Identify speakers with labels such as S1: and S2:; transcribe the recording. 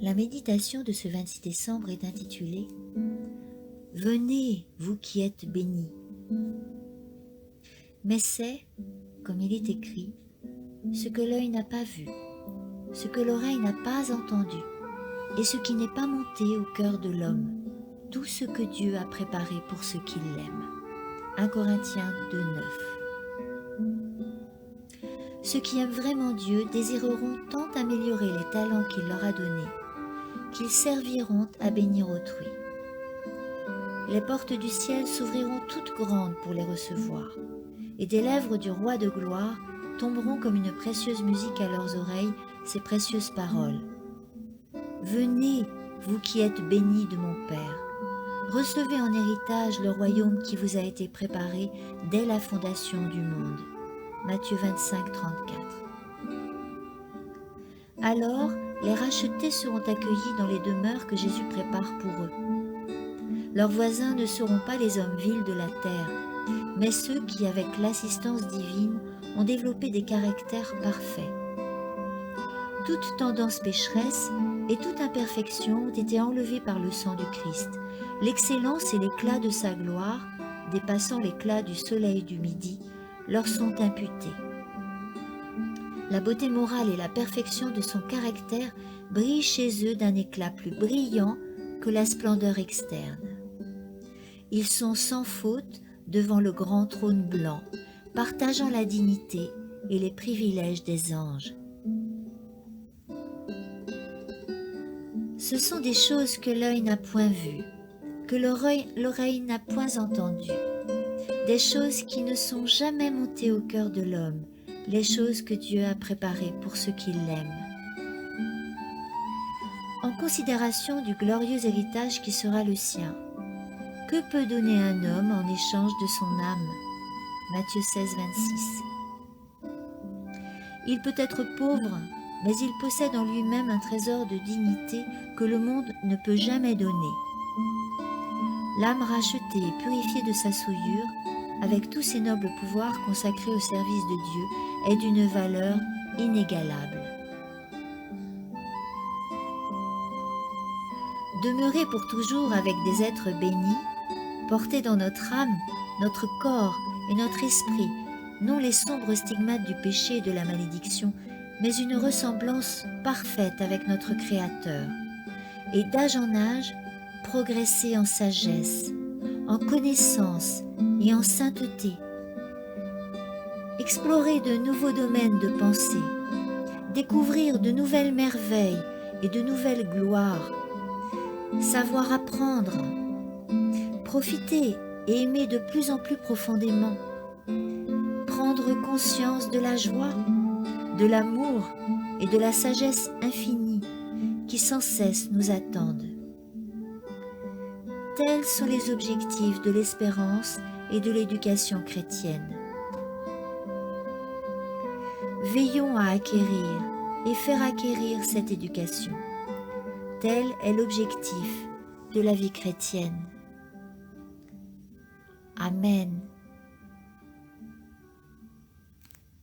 S1: La méditation de ce 26 décembre est intitulée « Venez, vous qui êtes bénis ». Mais c'est, comme il est écrit, ce que l'œil n'a pas vu, ce que l'oreille n'a pas entendu, et ce qui n'est pas monté au cœur de l'homme, tout ce que Dieu a préparé pour ceux qui l'aiment. 1 Corinthiens 2,9. Ceux qui aiment vraiment Dieu désireront tant améliorer les talents qu'il leur a donnés, qu'ils serviront à bénir autrui. Les portes du ciel s'ouvriront toutes grandes pour les recevoir, et des lèvres du roi de gloire tomberont comme une précieuse musique à leurs oreilles ces précieuses paroles. Venez, vous qui êtes bénis de mon Père, recevez en héritage le royaume qui vous a été préparé dès la fondation du monde. Matthieu 25, 34. Alors, les rachetés seront accueillis dans les demeures que Jésus prépare pour eux. Leurs voisins ne seront pas les hommes vils de la terre, mais ceux qui, avec l'assistance divine, ont développé des caractères parfaits. Toute tendance pécheresse et toute imperfection ont été enlevées par le sang du Christ. L'excellence et l'éclat de sa gloire, dépassant l'éclat du soleil du midi, leur sont imputés. La beauté morale et la perfection de son caractère brillent chez eux d'un éclat plus brillant que la splendeur externe. Ils sont sans faute devant le grand trône blanc, partageant la dignité et les privilèges des anges. Ce sont des choses que l'œil n'a point vues, que l'oreille n'a point entendues, des choses qui ne sont jamais montées au cœur de l'homme, les choses que Dieu a préparées pour ceux qui l'aiment. En considération du glorieux héritage qui sera le sien, que peut donner un homme en échange de son âme? Matthieu 16, 26. Il peut être pauvre, mais il possède en lui-même un trésor de dignité que le monde ne peut jamais donner. L'âme rachetée et purifiée de sa souillure, avec tous ses nobles pouvoirs consacrés au service de Dieu, est d'une valeur inégalable. Demeurer pour toujours avec des êtres bénis, porter dans notre âme, notre corps et notre esprit, non les sombres stigmates du péché et de la malédiction, mais une ressemblance parfaite avec notre Créateur, et d'âge en âge, progresser en sagesse, en connaissance et en sainteté, explorer de nouveaux domaines de pensée, découvrir de nouvelles merveilles et de nouvelles gloires, savoir apprendre, profiter et aimer de plus en plus profondément, prendre conscience de la joie, de l'amour et de la sagesse infinie qui sans cesse nous attendent. Tels sont les objectifs de l'espérance et de l'éducation chrétienne. Veillons à acquérir et faire acquérir cette éducation. Tel est l'objectif de la vie chrétienne. Amen.